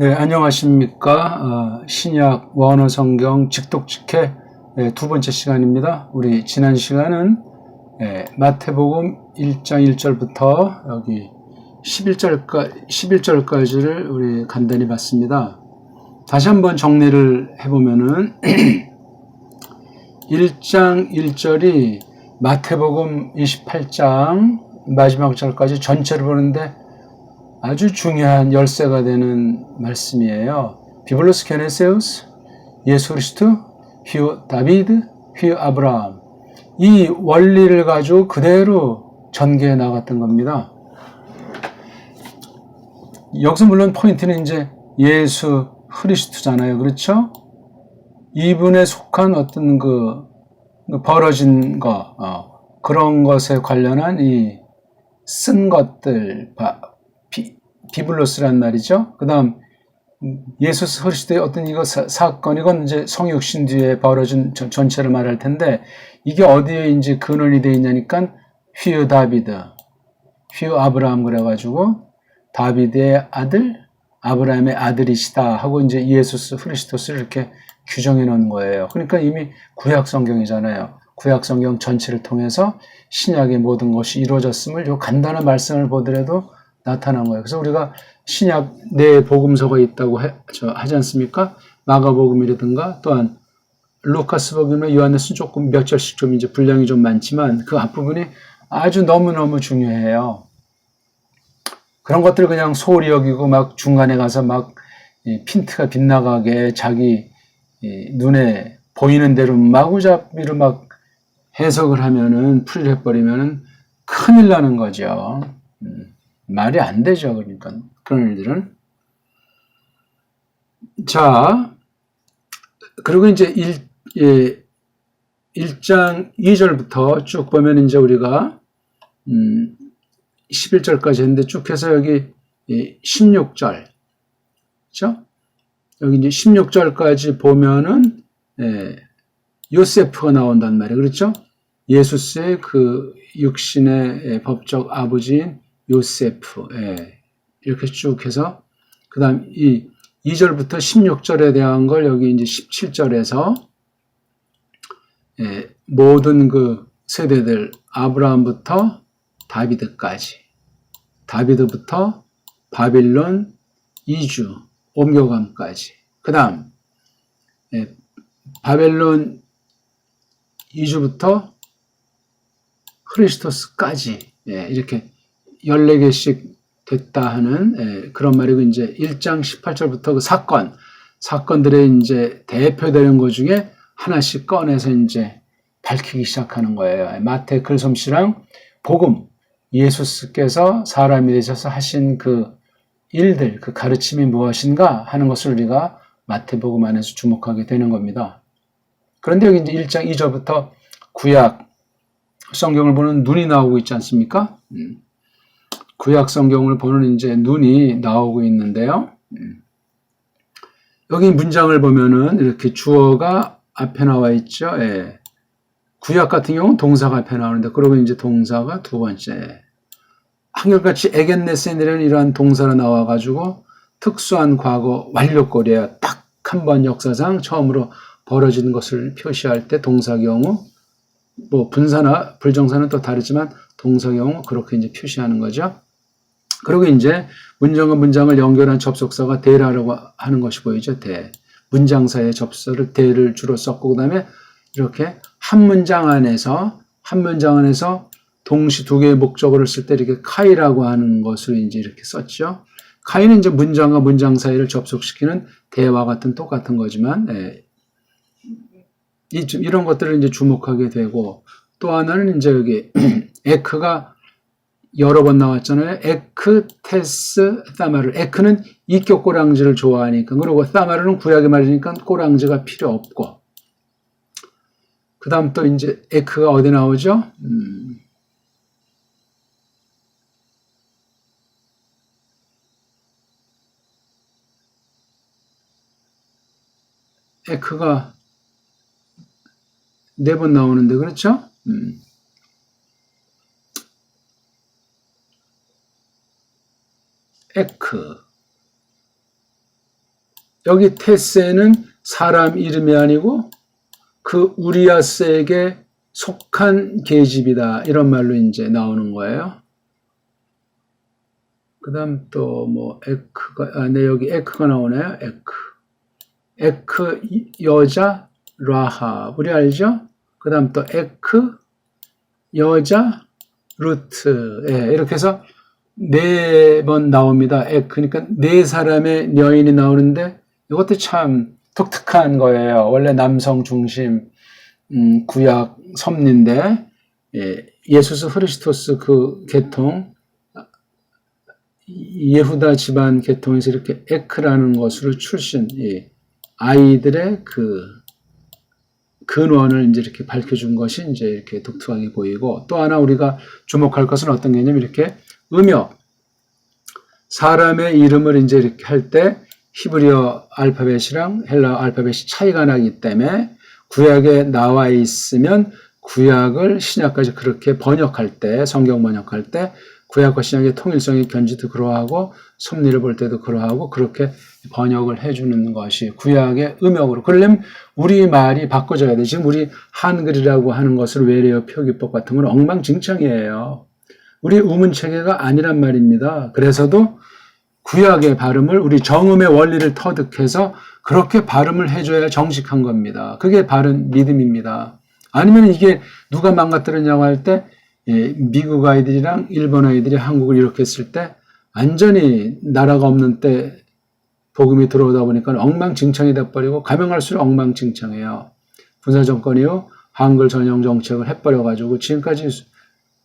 네, 안녕하십니까. 신약 원어 성경 직독직해 두 번째 시간입니다. 우리 지난 시간은 마태복음 1장 1절부터 여기 11절까지를 우리 간단히 봤습니다. 다시 한번 정리를 해보면은 1장 1절이 마태복음 28장 마지막 절까지 전체를 보는데 아주 중요한 열쇠가 되는 말씀이에요. 비블로스 게네세우스, 예수 그리스도, 휘우 다비드, 휘우 아브라함. 이 원리를 가지고 그대로 전개해 나갔던 겁니다. 여기서 물론 포인트는 이제 예수 그리스도잖아요. 그렇죠? 이분에 속한 어떤 그 벌어진 거, 그런 것에 관련한 이 쓴 것들, 비블로스란 말이죠. 그 다음, 예수 그리스도의 어떤 이거 사건, 이건 이제 성육신 뒤에 벌어진 전체를 말할 텐데, 이게 어디에 이제 근원이 되어 있냐니까, 휘우 다비드, 휘우 아브라함 그래가지고, 다비드의 아들, 아브라함의 아들이시다 하고 이제 예수 그리스도를 이렇게 규정해 놓은 거예요. 그러니까 이미 구약 성경이잖아요. 구약 성경 전체를 통해서 신약의 모든 것이 이루어졌음을 요 간단한 말씀을 보더라도 나타난 거예요. 그래서 우리가 신약 내 복음서가 있다고 하지 않습니까? 마가복음이라든가 또한 루카스복음이나 요한에서는 조금 몇 절씩 좀 이제 분량이 좀 많지만 그 앞부분이 아주 너무너무 중요해요. 그런 것들을 그냥 소홀히 여기고 막 중간에 가서 막 핀트가 빗나가게 자기 눈에 보이는 대로 마구잡이로 막 해석을 하면은 풀이를 해버리면은 큰일 나는 거죠. 말이 안 되죠. 그러니까 그런 일들은. 자, 그리고 이제 1장 2절부터 쭉 보면 이제 우리가 11절까지 했는데 쭉 해서 여기 16절, 그렇죠? 여기 이제 16절까지 보면은 요세프가 나온단 말이에요. 그렇죠? 예수스의 그 육신의 법적 아버지인 요세프, 이렇게 쭉 해서 그 다음 이 2절부터 16절에 대한 걸 여기 이제 17절에서 모든 그 세대들 아브라함부터 다비드까지, 다비드부터 바빌론 이주 옮겨감까지, 그 다음 바벨론 이주부터 크리스토스까지 이렇게 14개씩 됐다 하는 그런 말이고 이제 1장 18절부터 그 사건들의 이제 대표되는 것 중에 하나씩 꺼내서 이제 밝히기 시작하는 거예요. 마태 글솜씨랑 복음, 예수께서 사람이 되셔서 하신 그 일들, 그 가르침이 무엇인가 하는 것을 우리가 마태복음 안에서 주목하게 되는 겁니다. 그런데 여기 이제 1장 2절부터 구약 성경을 보는 눈이 나오고 있지 않습니까? 구약 성경을 보는 이제 눈이 나오고 있는데요. 여기 문장을 보면은 이렇게 주어가 앞에 나와 있죠. 구약 같은 경우는 동사가 앞에 나오는데, 그러고 이제 동사가 두 번째. 한결같이 에겐네센이라는 이러한 동사로 나와가지고 특수한 과거 완료꼴이에요. 딱 한 번 역사상 처음으로 벌어진 것을 표시할 때 동사 경우, 뭐 분사나 불정사는 또 다르지만 동사 경우 그렇게 이제 표시하는 거죠. 그리고 이제 문장과 문장을 연결한 접속사가 대라라고 하는 것이 보이죠. 대. 문장 사이의 접속을 대를 주로 썼고, 그 다음에 이렇게 한 문장 안에서 동시 두 개의 목적어를 쓸 때 이렇게 카이라고 하는 것을 이제 이렇게 썼죠. 카이는 이제 문장과 문장 사이를 접속시키는 대와 같은 똑같은 거지만, 이런 것들을 이제 주목하게 되고, 또 하나는 이제 여기 에크가 여러 번 나왔잖아요. 에크, 테스, 사마르. 에크는 이격 꼬랑지를 좋아하니까, 그리고 사마르는 구약의 말이니까 꼬랑지가 필요 없고, 그 다음 또 이제 에크가 어디 나오죠? 에크가 4번 나오는데, 그렇죠? 에크. 여기 테세는 사람 이름이 아니고 그 우리아스에게 속한 계집이다. 이런 말로 이제 나오는 거예요. 그 다음 또 뭐 에크가, 네, 여기 에크가 나오네요. 에크 여자 라합. 우리 알죠? 그 다음 또 에크 여자 루트. 예, 이렇게 해서 4번 나옵니다. 그러니까 4사람의 여인이 나오는데 이것도 참 독특한 거예요. 원래 남성 중심 구약 섭리인데 예수스 흐리스토스 그 계통 예후다 집안 계통에서 이렇게 에크라는 것으로 출신 아이들의 그 근원을 이제 이렇게 밝혀준 것이 이제 이렇게 독특하게 보이고, 또 하나 우리가 주목할 것은 어떤 개념? 이렇게 음역, 사람의 이름을 이제 이렇게 할 때 히브리어 알파벳이랑 헬라어 알파벳이 차이가 나기 때문에 구약에 나와 있으면 구약을 신약까지 그렇게 번역할 때, 성경 번역할 때 구약과 신약의 통일성이 견지도 그러하고 섭리를 볼 때도 그러하고 그렇게 번역을 해주는 것이 구약의 음역으로. 그러려면 우리 말이 바꿔져야 돼. 지금 우리 한글이라고 하는 것을 외래어 표기법 같은 건 엉망진창이에요. 우리 우문체계가 아니란 말입니다. 그래서도 구약의 발음을 우리 정음의 원리를 터득해서 그렇게 발음을 해줘야 정직한 겁니다. 그게 바른 믿음입니다. 아니면 이게 누가 망가뜨렸냐고 할 때 미국 아이들이랑 일본 아이들이 한국을 이렇게 했을 때 완전히 나라가 없는 때 복음이 들어오다 보니까 엉망진창이 돼버리고 가면 갈수록 엉망진창이에요. 군사정권이요 한글 전용 정책을 해버려가지고 지금까지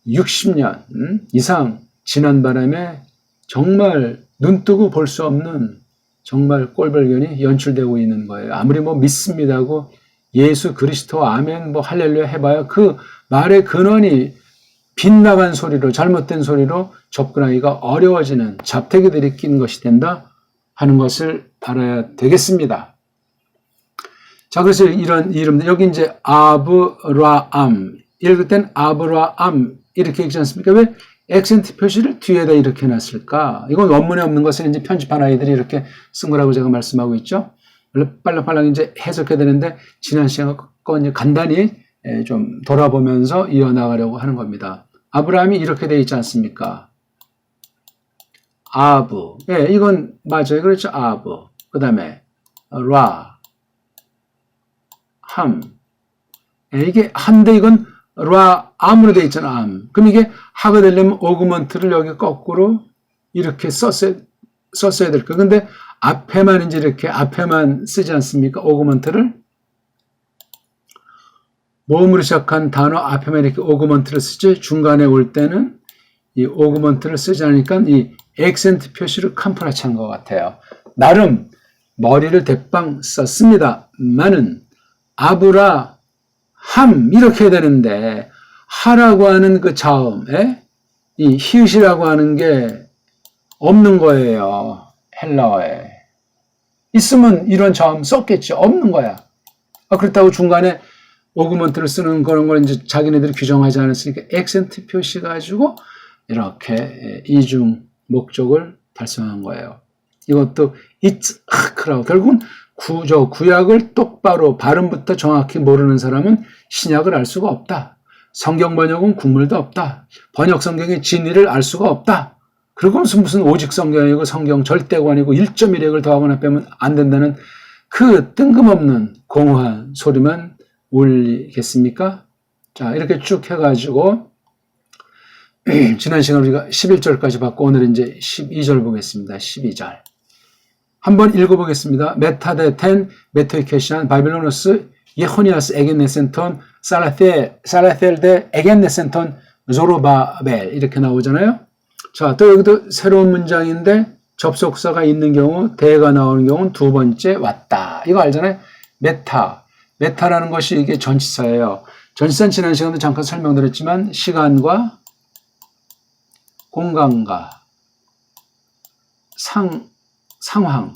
60년 이상 지난 바람에 정말 눈뜨고 볼 수 없는 정말 꼴불견이 연출되고 있는 거예요. 아무리 뭐 믿습니다고 예수 그리스도 아멘 뭐 할렐루야 해봐야 그 말의 근원이 빗나간 소리로 잘못된 소리로 접근하기가 어려워지는 잡태기들이 낀 것이 된다 하는 것을 알아야 되겠습니다. 자, 그래서 이런 이름들 여기 이제 아브라함 읽을 땐 아브라함 이렇게 읽지 않습니까? 왜 액센트 표시를 뒤에다 이렇게 놨을까? 이건 원문에 없는 것을 이제 편집한 아이들이 이렇게 쓴 거라고 제가 말씀하고 있죠. 빨랑빨랑 이제 해석해야 되는데 지난 시간 거 이제 간단히 좀 돌아보면서 이어나가려고 하는 겁니다. 아브라함이 이렇게 되어 있지 않습니까? 아브. 예, 이건 맞아요. 그렇죠. 아브. 그 다음에 라, 함. 예, 이게 한데 이건 라, 암으로 되어 있잖아. 암. 그럼 이게 하가 되려면 오그먼트를 여기 거꾸로 이렇게 썼어야 될 거예요. 근데 앞에만 이제 이렇게 앞에만 쓰지 않습니까? 오그먼트를. 모음으로 시작한 단어 앞에만 이렇게 오그먼트를 쓰지 중간에 올 때는 이 오그먼트를 쓰지 않으니까 이 액센트 표시를 캄프라치한 것 같아요. 나름 머리를 대빵 썼습니다만은 아브라함 이렇게 해야 되는데 하라고 하는 그 자음에 이 히읗이라고 하는 게 없는 거예요. 헬라어에. 있으면 이런 자음 썼겠지. 없는 거야. 그렇다고 중간에 오그먼트를 쓰는 그런 걸 이제 자기네들이 규정하지 않았으니까 액센트 표시 가지고 이렇게 이중 목적을 달성한 거예요. 이것도 it's 크라고 결국은 구약을 똑바로 발음부터 정확히 모르는 사람은 신약을 알 수가 없다. 성경 번역은 국물도 없다. 번역 성경의 진리를 알 수가 없다. 그리고 무슨 오직 성경이고 성경 절대관이고 1.1핵을 더하거나 빼면 안 된다는 그 뜬금없는 공허한 소리만 울리겠습니까? 자, 이렇게 쭉 해가지고 지난 시간 우리가 11절까지 봤고 오늘은 이제 12절 보겠습니다. 12절. 한번 읽어보겠습니다. 메타데 텐 메토이케시안 바빌로노스 예호니아스 에겐네센톤 살라텔데 에겐네센톤 조로바벨 이렇게 나오잖아요. 자, 또 여기도 새로운 문장인데 접속사가 있는 경우 대가 나오는 경우는 두 번째 왔다. 이거 알잖아요. 메타라는 것이 이게 전치사예요. 전치사는 지난 시간도 잠깐 설명드렸지만 시간과 공간과 상황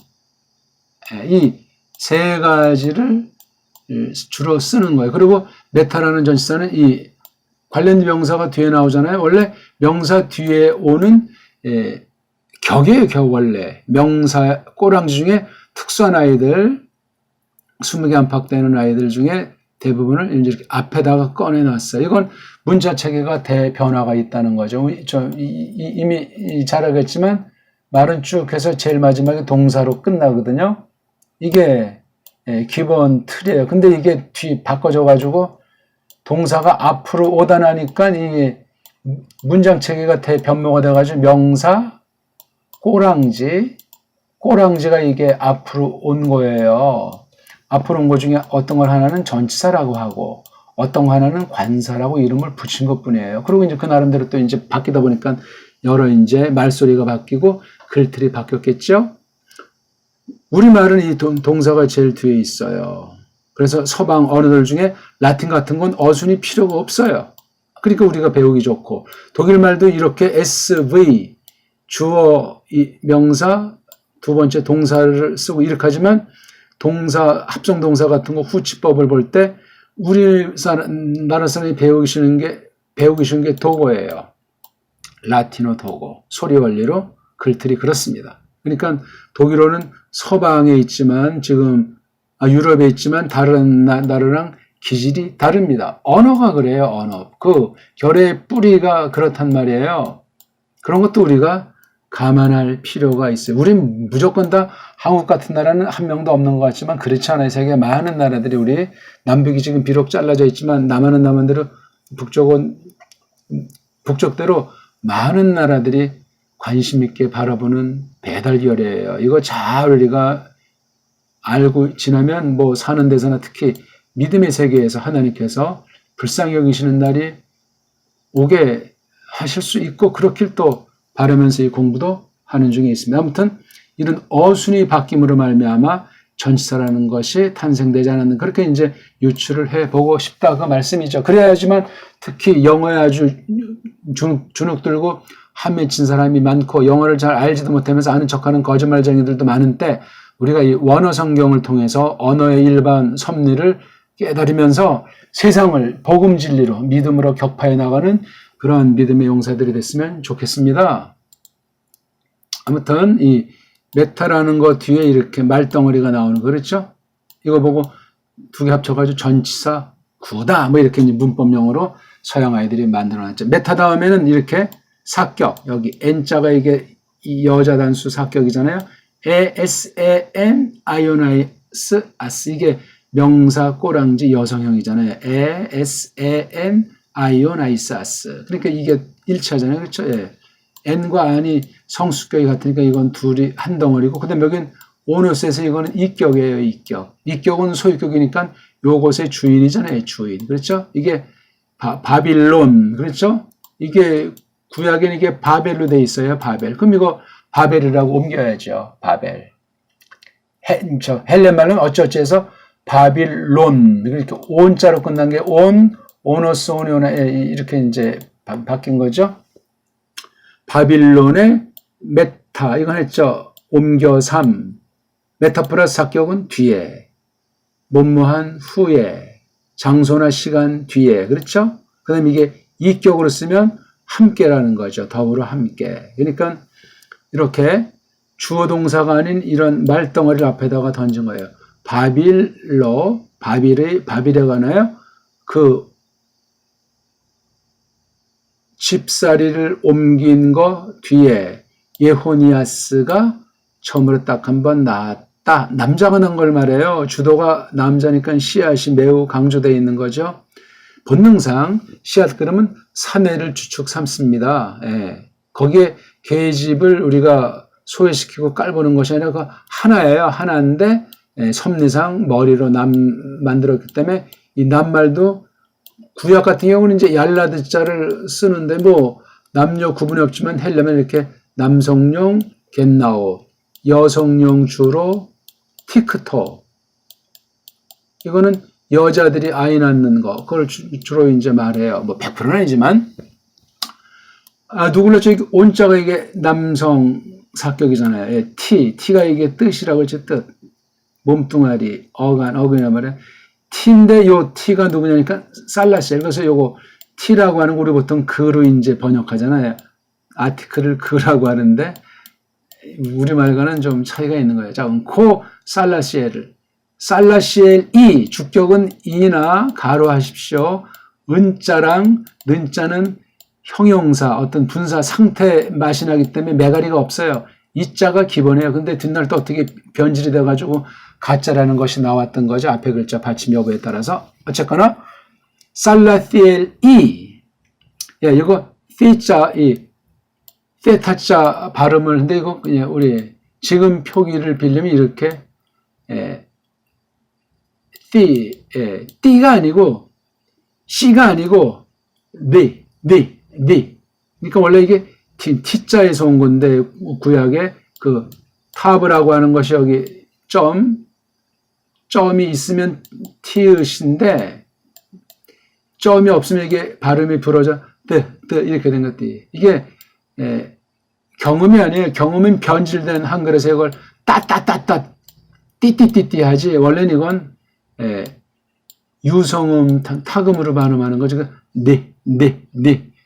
이 세 가지를 주로 쓰는 거예요. 그리고 메타라는 전치사는 이 관련 명사가 뒤에 나오잖아요. 원래 명사 뒤에 오는 격이에요. 격 원래 명사 꼬랑지 중에 특수한 아이들, 20개 안팎 되는 아이들 중에 대부분을 이제 이렇게 앞에다가 꺼내놨어요. 이건 문자 체계가 대변화가 있다는 거죠. 이미 잘 알겠지만 말은 쭉 해서 제일 마지막에 동사로 끝나거든요. 이게 기본 틀이에요. 근데 이게 뒤 바꿔줘가지고 동사가 앞으로 오다 나니까 이게 문장 체계가 대변모가 돼가지고 명사, 꼬랑지가 이게 앞으로 온 거예요. 앞으로 온 것 중에 어떤 걸 하나는 전치사라고 하고 어떤 거 하나는 관사라고 이름을 붙인 것 뿐이에요. 그리고 이제 그 나름대로 또 이제 바뀌다 보니까 여러 이제 말소리가 바뀌고 글틀이 바뀌었겠죠? 우리말은 이 동사가 제일 뒤에 있어요. 그래서 서방 언어들 중에 라틴 같은 건 어순이 필요가 없어요. 그러니까 우리가 배우기 좋고 독일말도 이렇게 SV 주어 명사 두 번째 동사를 쓰고 이렇게 하지만 동사 합성동사 같은 거 후치법을 볼 때 우리나라 사람이 배우기 쉬운 게 도고예요. 라틴어 도고 소리 원리로 글틀이 그렇습니다. 그러니까 독일어는 서방에 있지만 지금 유럽에 있지만 다른 나라랑 기질이 다릅니다. 언어가 그래요. 언어. 그 결의 뿌리가 그렇단 말이에요. 그런 것도 우리가 감안할 필요가 있어요. 우린 무조건 다 한국 같은 나라는 한 명도 없는 것 같지만 그렇지 않아요. 세계 많은 나라들이 우리 남북이 지금 비록 잘라져 있지만 남한은 남한대로 북쪽대로 많은 나라들이 관심 있게 바라보는 배달결이에요. 이거 잘 우리가 알고 지나면 뭐 사는 데서나 특히 믿음의 세계에서 하나님께서 불쌍히 여기시는 날이 오게 하실 수 있고 그렇길 또 바라면서 이 공부도 하는 중에 있습니다. 아무튼 이런 어순이 바뀜으로 말미암아 전치사라는 것이 탄생되지 않았는 그렇게 이제 유추를 해보고 싶다 그 말씀이죠. 그래야지만 특히 영어에 아주 주눅 들고 한 맺힌 사람이 많고 영어를 잘 알지도 못하면서 아는 척하는 거짓말쟁이들도 많은데 우리가 이 원어 성경을 통해서 언어의 일반 섭리를 깨달으면서 세상을 복음 진리로 믿음으로 격파해 나가는 그런 믿음의 용사들이 됐으면 좋겠습니다. 아무튼 이 메타라는 거 뒤에 이렇게 말덩어리가 나오는 거 그렇죠? 이거 보고 두 개 합쳐가지고 전치사 구다 뭐 이렇게 이제 문법용어로 서양 아이들이 만들어놨죠. 메타 다음에는 이렇게 사격 여기 N자가 이게 여자 단수 사격이잖아요. ESAN 아이오나이스 아스 이게 명사 꼬랑지 여성형이잖아요. ESAN 아이오나이사스. 그러니까 이게 일치하잖아요. 그렇죠? 예. N과 N이 성수격이 같으니까 이건 둘이 한 덩어리고, 그 다음에 여긴 오너스에서 이거는 이격이에요. 이격. 이격은 소유격이니까 요것의 주인이잖아요. 주인. 그렇죠? 이게 바빌론. 그렇죠? 이게 구약에는 이게 바벨로 돼 있어요. 바벨. 그럼 이거 바벨이라고 옮겨야죠. 바벨. 헬렌 말로는 어쩌어쩌해서 바빌론. 이렇게 온자로 끝난 게 오너스, 오니오나 이렇게 이제 바뀐 거죠. 바빌론의 메타 이건 했죠. 옮겨삼. 메타 플러스 사격은 뒤에. 뭐뭐한 후에. 장소나 시간 뒤에. 그렇죠? 그 다음에 이게 이격으로 쓰면 함께라는 거죠. 더불어 함께. 그러니까 이렇게 주어 동사가 아닌 이런 말덩어리를 앞에다가 던진 거예요. 바빌에 관하여 그 집사리를 옮긴 거 뒤에 예호니아스가 처음으로 딱 한번 나왔다. 남자가 난 걸 말해요. 주도가 남자니까 씨앗이 매우 강조되어 있는 거죠. 본능상 씨앗 그러면 사내를 주축 삼습니다. 예. 거기에 계집을 우리가 소외시키고 깔보는 것이 아니라 그 하나예요. 하나인데 섭리상 머리로 만들었기 때문에 이 낱말도 구약 같은 경우는 이제 얄라드 자를 쓰는데 뭐 남녀 구분이 없지만 헬려면 이렇게 남성용 겟나오, 여성용 주로 티크토. 이거는 여자들이 아이 낳는 거, 그걸 주로 이제 말해요. 뭐 100%는 아니지만. 누굴로 저기 온자가 이게 남성 사격이잖아요. 예, T가 이게 뜻이라고 했죠. 뜻. 몸뚱아리, 어간이란 말이에요. T인데 요 T가 누구냐니까 살라시엘. 그래서 요거 T라고 하는 거 우리 보통 그로 이제 번역하잖아요. 아티클을 그라고 하는데 우리말과는 좀 차이가 있는 거예요. 자, 코 살라시엘을. 살라시엘이 주격은 이나 가로하십시오. 은자랑 는자는 형용사, 어떤 분사 상태 맛이 나기 때문에 매가리가 없어요. 이자가 기본이에요. 근데 뒷날 또 어떻게 변질이 돼가지고 가짜라는 것이 나왔던 거죠. 앞에 글자 받침 여부에 따라서. 어쨌거나 살라시엘이, 예, 이거 피자, 이 세타자 발음을, 근데 이거 그냥 우리 지금 표기를 빌리면 이렇게, 띠가 아니고, 씨가 아니고, 니. 그러니까 원래 이게 T자에서 온 건데, 구약에 그 타브라고 하는 것이 여기 점이 있으면 티읕인데, 점이 없으면 이게 발음이 부러져, 이렇게 된 것들이. 이게 경음이 아니에요. 경음은 변질된 한글에서 이걸 따따따따 띠띠띠띠 하지. 원래는 이건 유성음 타금으로 발음하는 거죠. 네.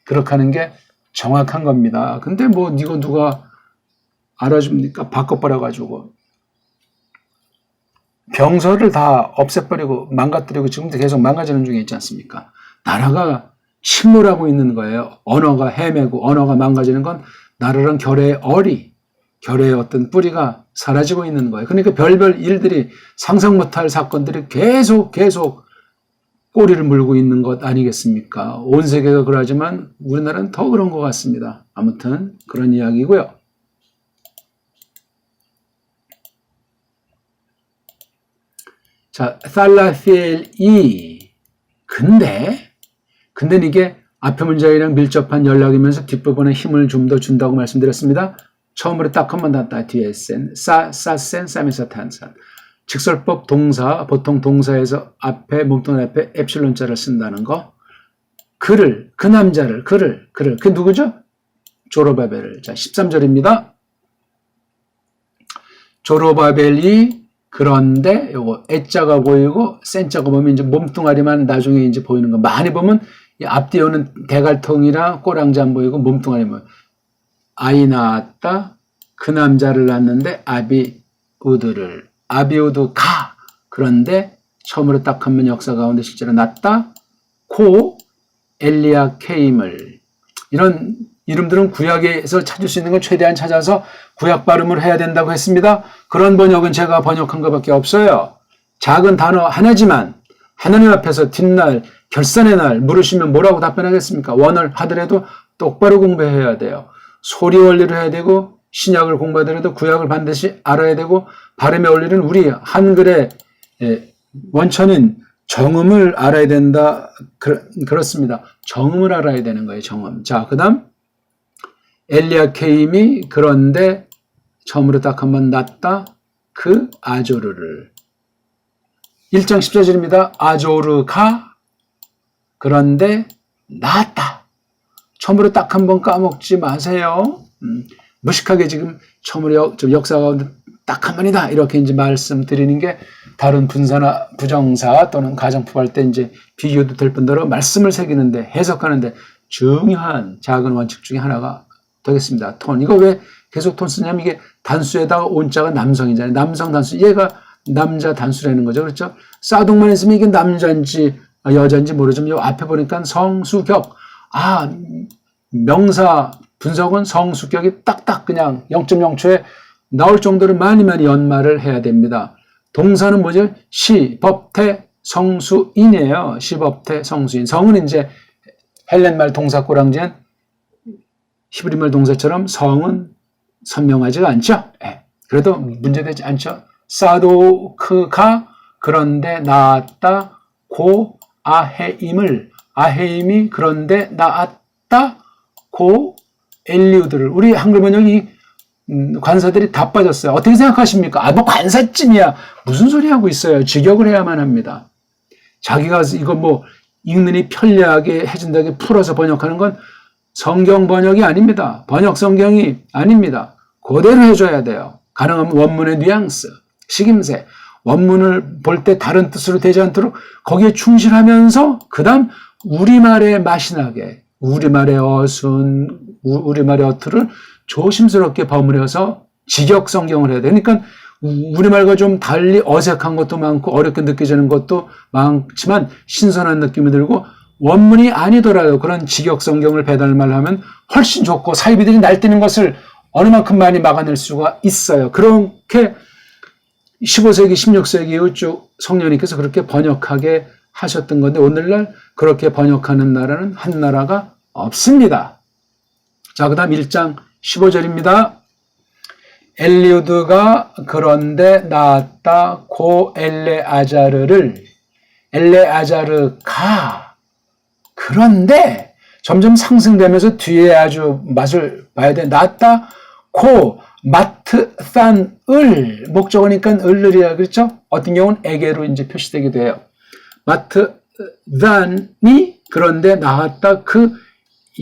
그렇게 하는 게 정확한 겁니다. 근데 뭐 이거 누가 알아줍니까? 바꿔버려 가지고 병서를 다 없애버리고 망가뜨리고 지금도 계속 망가지는 중에 있지 않습니까? 나라가 침몰하고 있는 거예요. 언어가 헤매고 언어가 망가지는 건 나라랑 결의 어떤 뿌리가 사라지고 있는 거예요. 그러니까 별별 일들이 상상 못할 사건들이 계속 꼬리를 물고 있는 것 아니겠습니까? 온 세계가 그러하지만 우리나라는 더 그런 것 같습니다. 아무튼 그런 이야기고요. 자, 살라시엘이 근데 이게 앞에 문장이랑 밀접한 연락이면서 뒷부분에 힘을 좀 더 준다고 말씀드렸습니다. 처음으로 딱 한 번 닿다 뒤에 센, 사센, 사미사 탄산. 직설법 동사, 보통 동사에서 앞에, 몸통 앞에 엡실론자를 쓴다는 거. 그 남자를, 그 누구죠? 조르바벨을. 자, 13절입니다. 조르바벨이 그런데 요거 애자가 보이고 센자가 보면 이제 몸뚱아리만 나중에 이제 보이는 거. 많이 보면 이 앞뒤에 오는 대갈통이랑 꼬랑지 안 보이고 몸뚱아리만. 아이 낳았다. 그 남자를 낳았는데 아비우드 가. 그런데 처음으로 딱 하면 역사 가운데 실제로 낳았다. 고 엘리야케임을. 이런 이름들은 구약에서 찾을 수 있는 걸 최대한 찾아서 구약 발음을 해야 된다고 했습니다. 그런 번역은 제가 번역한 것밖에 없어요. 작은 단어 하나지만 하나님 앞에서 뒷날 결산의 날 물으시면 뭐라고 답변하겠습니까? 원을 하더라도 똑바로 공부해야 돼요. 소리 원리를 해야 되고 신약을 공부하더라도 구약을 반드시 알아야 되고 발음의 원리는 우리 한글의 원천인 정음을 알아야 된다. 그렇습니다. 정음을 알아야 되는 거예요. 정음. 자, 그 다음 엘리야케임이 그런데 처음으로 딱 한번 낳았다. 그 아조르를. 1장 14절입니다. 아조르가 그런데 낳았다. 처음으로 딱 한번 까먹지 마세요. 무식하게 지금 처음으로 역사 가운데 딱 한 번이다. 이렇게 이제 말씀드리는 게 다른 분사나 부정사 또는 가정법 할 때 이제 비교도 될 뿐더러 말씀을 새기는데 해석하는데 중요한 작은 원칙 중에 하나가 되겠습니다. 톤. 이거 왜 계속 톤 쓰냐면 이게 단수에다가 온자가 남성이잖아요. 남성 단수. 얘가 남자 단수라는 거죠. 그렇죠? 싸동만 했으면 이게 남자인지 여자인지 모르지만 요 앞에 보니까 성수격. 명사 분석은 성수격이 딱딱 그냥 0.0초에 나올 정도로 많이 연말을 해야 됩니다. 동사는 뭐죠? 시법태 성수인이에요. 시법태 성수인. 성은 이제 헬렌말 동사 꼬랑지는 히브리말 동사처럼 성은 선명하지가 않죠. 그래도 문제되지 않죠. 사도크가 그런데 낳았다. 고 아헤임이 그런데 낳았다. 고 엘리우드를. 우리 한글 번역이 관사들이 다 빠졌어요. 어떻게 생각하십니까? 뭐 관사쯤이야. 무슨 소리 하고 있어요. 직역을 해야만 합니다. 자기가 이거 뭐 읽느니 편리하게 해준다고 풀어서 번역하는 건 성경 번역이 아닙니다. 번역 성경이 아닙니다. 그대로 해줘야 돼요. 가능하면 원문의 뉘앙스, 식임새, 원문을 볼 때 다른 뜻으로 되지 않도록 거기에 충실하면서 그 다음 우리말의 맛이 나게 우리말의 어순, 우리말의 어투를 조심스럽게 버무려서 직역 성경을 해야 돼. 그러니까 우리말과 좀 달리 어색한 것도 많고 어렵게 느껴지는 것도 많지만 신선한 느낌이 들고 원문이 아니더라도 그런 직역 성경을 배달말 하면 훨씬 좋고 사이비들이 날뛰는 것을 어느 만큼 많이 막아낼 수가 있어요. 그렇게 15세기, 16세기 쭉 성령님께서 그렇게 번역하게 하셨던 건데 오늘날 그렇게 번역하는 나라는 한 나라가 없습니다. 자, 그 다음 1장 15절입니다. 엘리우드가 그런데 낳았다 고 엘레아자르가 그런데 점점 상승되면서 뒤에 아주 맛을 봐야 돼. 낳았다 고 마트산을 목적어니까 을을이야 그렇죠? 어떤 경우는 에게로 이제 표시되기도 해요. 마트산이 그런데 낳았다 그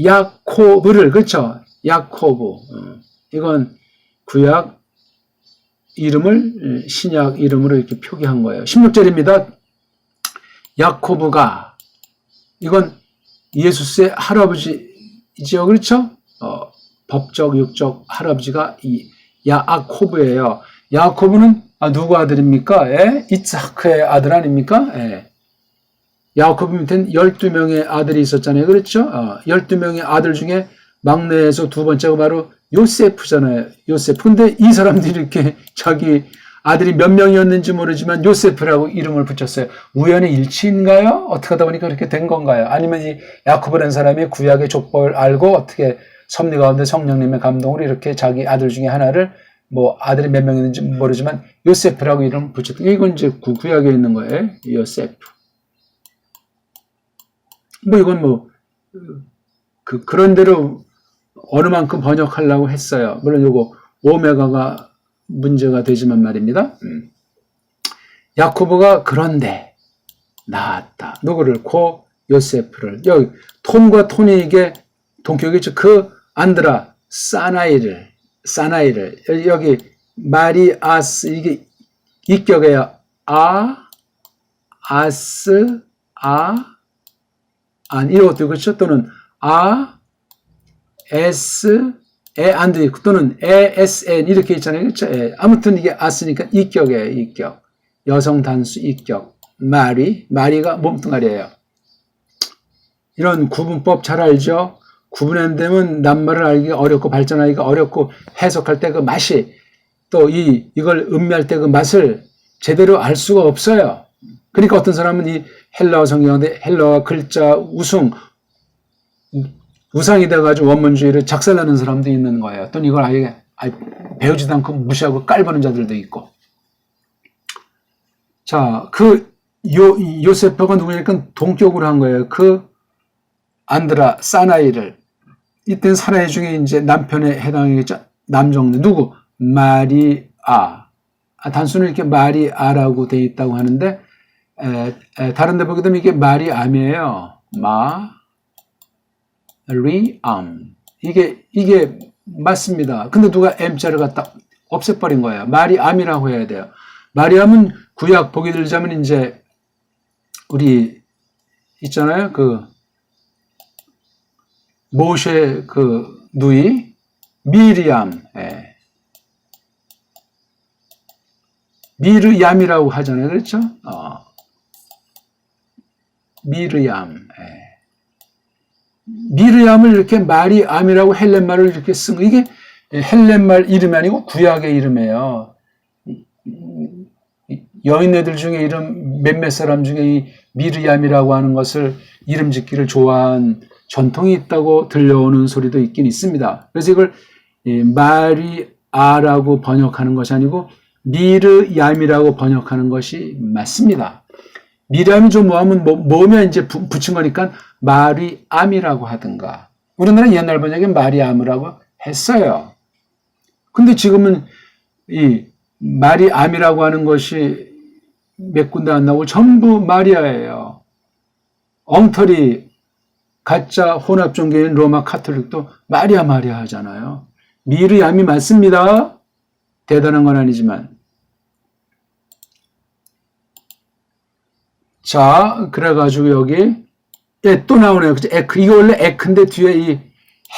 야코브를 그렇죠? 야코브 이건 구약 이름을 신약 이름으로 이렇게 표기한 거예요. 16절입니다. 야코브가 이건 예수스의 할아버지지요. 그렇죠? 법적 육적 할아버지가 이 야코브예요. 야코브는 누구 아들입니까? 이츠하크의 아들 아닙니까? 야코브 밑에는 12명의 아들이 있었잖아요. 그렇죠? 12명의 아들 중에 막내에서 두 번째가 바로 요세프잖아요. 요세프. 근데 이 사람들이 이렇게 자기 아들이 몇 명이었는지 모르지만 요세프라고 이름을 붙였어요. 우연의 일치인가요? 어떻게 하다 보니까 그렇게 된 건가요? 아니면 이 야코브라는 사람이 구약의 족보를 알고 어떻게 섭리 가운데 성령님의 감동으로 이렇게 자기 아들 중에 하나를 뭐 아들이 몇 명이었는지 모르지만 요세프라고 이름을 붙였던 게 이건 이제 구약에 있는 거예요. 요세프. 뭐 이건 그런 대로 어느 만큼 번역하려고 했어요. 물론 요거 오메가가 문제가 되지만 말입니다. 야코브가 그런데 낳았다. 누구를? 고 요세프를. 여기 톤과 톤이 이게 동격이죠. 그 안드라 사나이를 여기 마리아스 이게 이격이에요. 아스 안 이것도 그렇죠. 또는 S 안도 있고 또는 ASN 이렇게 있잖아요. 그렇죠? 아무튼 이게 아스니까 이격이에요. 이격. 여성 단수 이격. 마리가 몸뚱아리예요. 이런 구분법 잘 알죠? 구분 안 되면 낱말을 알기가 어렵고 발전하기가 어렵고 해석할 때 그 맛이 또 이걸 음미할 때 그 맛을 제대로 알 수가 없어요. 그러니까 어떤 사람은 이 헬라어 성경인데 헬라어 글자 우상이 돼가지고 원문주의를 작살나는 사람도 있는 거예요. 또는 이걸 아예 배우지도 않고 무시하고 깔보는 자들도 있고. 자, 요세프가 누구니까 동격으로 한 거예요. 그 안드라 사나이를 이때는 사나이 중에 이제 남편에 해당하겠죠. 남정네 누구? 마리아. 단순히 이렇게 마리아라고 되어 있다고 하는데 다른 데 보게 되면 이게 마리암이에요. 마리암. 이게 맞습니다. 근데 누가 M자를 갖다 없애버린 거예요. 마리암이라고 해야 돼요. 마리암은 구약 보기 들자면 이제 우리 있잖아요. 모세 누이 미리암. 미르얌이라고 하잖아요. 그렇죠? 미르얌. 미르얌을 이렇게 마리암이라고 헬렌말을 이렇게 쓴 거. 이게 헬렌말 이름이 아니고 구약의 이름이에요. 여인네들 중에 이름 몇몇 사람 중에 이 미르얌이라고 하는 것을 이름 짓기를 좋아한 전통이 있다고 들려오는 소리도 있긴 있습니다. 그래서 이걸 마리아라고 번역하는 것이 아니고 미르얌이라고 번역하는 것이 맞습니다. 미리암이 좀 뭐면 이제 붙인 거니까 마리암이라고 하든가. 우리나라 옛날 번역에 마리암이라고 했어요. 근데 지금은 이 마리암이라고 하는 것이 몇 군데 안 나오고 전부 마리아예요. 엉터리 가짜 혼합 종교인 로마 카톨릭도 마리아 하잖아요. 미르얌이 맞습니다. 대단한 건 아니지만. 자, 그래가지고 여기 또 나오네요. 그죠? 이게 원래 에크인데 뒤에 이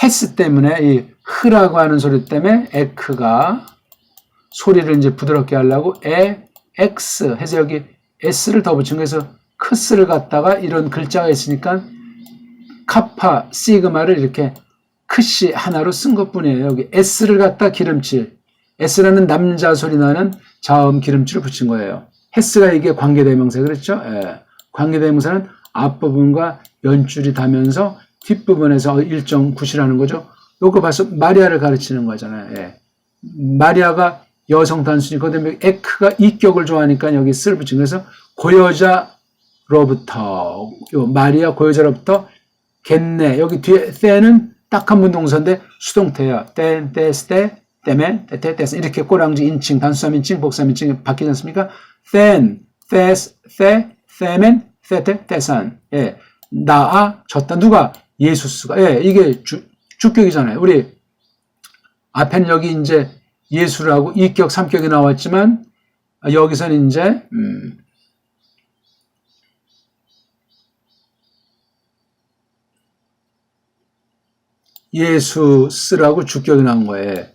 헤스 때문에 이 흐라고 하는 소리 때문에 에크가 소리를 이제 부드럽게 하려고 X 해서 여기 S를 더 붙인 거에서 크스를 갖다가 이런 글자가 있으니까 카파, 시그마를 이렇게 크시 하나로 쓴 것뿐이에요. 여기 S를 갖다 기름칠, S라는 남자 소리 나는 자음 기름칠을 붙인 거예요. S가 이게 관계대명사 그랬죠? 예. 관계대명사는 앞부분과 연줄이 닿으면서 뒷부분에서 일정 구실하는 거죠. 요거 봐서 마리아를 가르치는 거잖아요. 예. 마리아가 여성 단순히 그다음에 에크가 이격을 좋아하니까 여기 쓸 붙인 그래서 고여자로부터 마리아 고여자로부터 겠네 여기 뒤에 때는 딱 한 문동사인데 수동태야. 때, 때스 때, 때면, 때, 때스 이렇게 꼬랑지 인칭, 단수삼 인칭, 복삼 인칭이 바뀌지 않습니까? 땐, 때스, 때, 때면, 때때, 때산. 예. 나아, 졌다. 누가? 예수스가. 예. 이게 주격이잖아요. 우리 앞에는 여기 이제 예수라고 2격, 3격이 나왔지만 여기서는 이제 예수스라고 주격이 나온 거예요.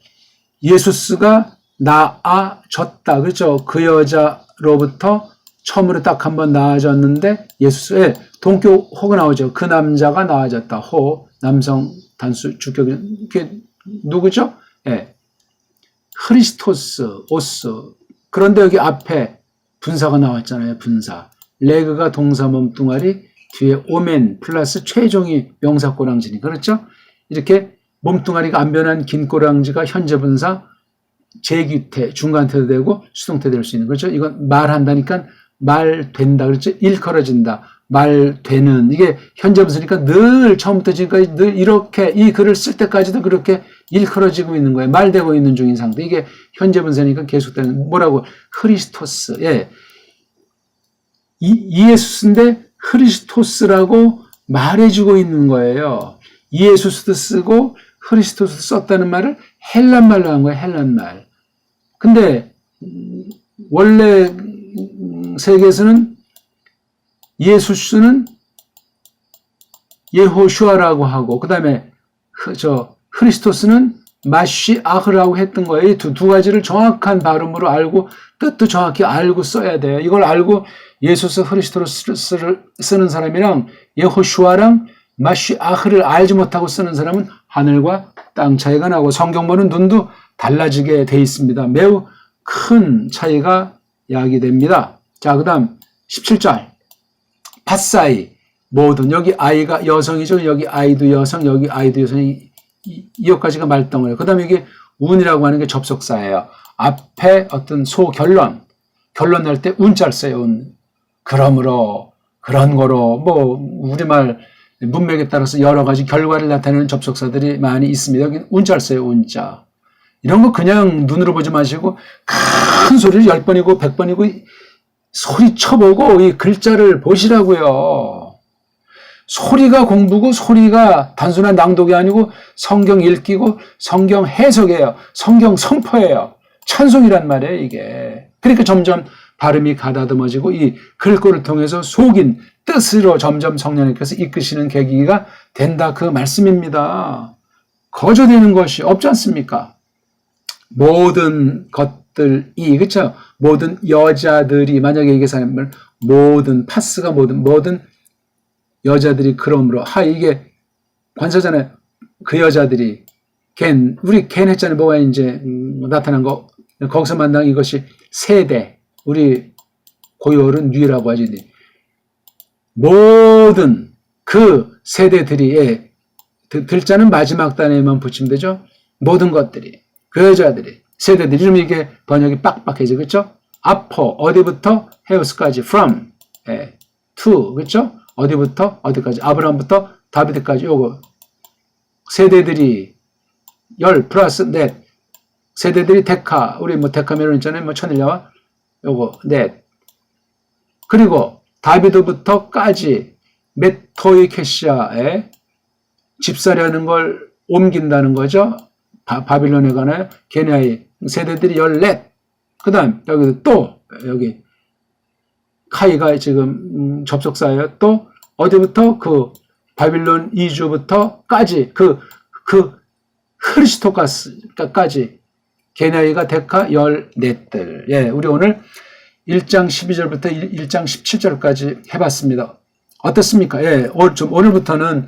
예수스가 나아졌다. 그렇죠? 그 여자로부터 처음으로 딱 한번 나아졌는데 예수스의 동격 호가 나오죠. 그 남자가 나아졌다. 호 남성 단수 주격이 누구죠? 예. 크리스토스, 오스. 그런데 여기 앞에 분사가 나왔잖아요. 분사. 레그가 동사 몸뚱아리, 뒤에 오멘 플러스 최종이 명사 꼬랑지니. 그렇죠? 이렇게 몸뚱아리가 안 변한 긴 꼬랑지가 현재 분사, 제규태, 중간태도 되고 수동태 될 수 있는 거죠. 이건 말한다니까 말된다. 그렇죠? 일컬어진다. 말되는. 이게 현재 분사니까 늘 처음부터 지금까지 늘 이렇게 이 글을 쓸 때까지도 그렇게 일컬어지고 있는 거예요. 말되고 있는 중인 상태. 이게 현재 분사니까 계속되는 뭐라고? 크리스토스. 예. 이예수스인데 크리스토스라고 말해주고 있는 거예요. 이예수스도 쓰고 크리스토스도 썼다는 말을 헬란말로 한 거예요. 헬란말. 근데 원래 세계에서는 예수스는 예호슈아라고 하고 그 다음에 크리스토스는 마시아흐라고 했던 거예요. 이 두 가지를 정확한 발음으로 알고 뜻도 정확히 알고 써야 돼요. 이걸 알고 예수스 크리스토스를 쓰는 사람이랑 예호슈아랑 마시아흐를 알지 못하고 쓰는 사람은 하늘과 땅 차이가 나고 성경 보는 눈도 달라지게 돼 있습니다. 매우 큰 차이가 야기됩니다. 자, 그 다음 17절 팟사이 모든 여기 아이가 여성이죠. 여기 아이도 여성, 여기 아이도 여성이 이어까지가 말덩어리예요. 그 다음에 이게 운이라고 하는 게 접속사예요. 앞에 어떤 소결론, 결론 날 때 운자를 써요. 운. 그러므로, 그런 거로, 뭐 우리말 문맥에 따라서 여러 가지 결과를 나타내는 접속사들이 많이 있습니다. 여기 운자를 써요. 운자. 이런 거 그냥 눈으로 보지 마시고 큰 소리를 10번이고 100번이고 소리 쳐보고 이 글자를 보시라고요. 소리가 공부고 소리가 단순한 낭독이 아니고 성경 읽기고 성경 해석이에요. 성경 선포예요. 찬송이란 말이에요, 이게. 그러니까 점점 발음이 가다듬어지고 이 글꼴을 통해서 속인 뜻으로 점점 성령님께서 이끄시는 계기가 된다. 그 말씀입니다. 거저되는 것이 없지 않습니까? 모든 것들이, 그쵸? 모든 여자들이, 만약에 이게 사람을, 모든, 파스가 모든 여자들이 그러므로, 이게 관사잖아요. 그 여자들이, 우리 했잖아요. 뭐가 이제, 나타난 거. 거기서 만난 이것이 세대, 우리 고유어른 뉘라고 하지. 모든 그 세대들이, 들자는 마지막 단에만 붙이면 되죠. 모든 것들이. 그 여자들이, 세대들이, 이러면 이게 번역이 빡빡해져, 그쵸? 앞으로, 어디부터? 헤우스까지, from, to, 그쵸? 어디부터? 어디까지? 아브라함부터 다비드까지, 요거. 세대들이, 플러스 넷. 세대들이 데카, 우리 데카메론 있잖아요. 천일야와, 요거, 넷. 그리고, 다비드부터까지, 메토이 캐시아에 집사라는 걸 옮긴다는 거죠. 바빌론에 가나요? 게냐의 세대들이 14. 그 다음, 여기, 카이가 지금 접속사예요. 또, 어디부터? 그, 바빌론 이주부터까지, 그, 크리스토가스까지, 개나이가 데카 14뜰. 예, 우리 오늘 1장 12절부터 1장 17절까지 해봤습니다. 어떻습니까? 예, 오늘부터는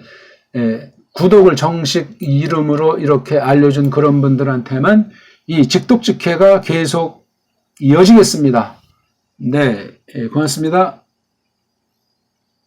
구독을 정식 이름으로 이렇게 알려준 그런 분들한테만 이 직독직해가 계속 이어지겠습니다. 네, 고맙습니다.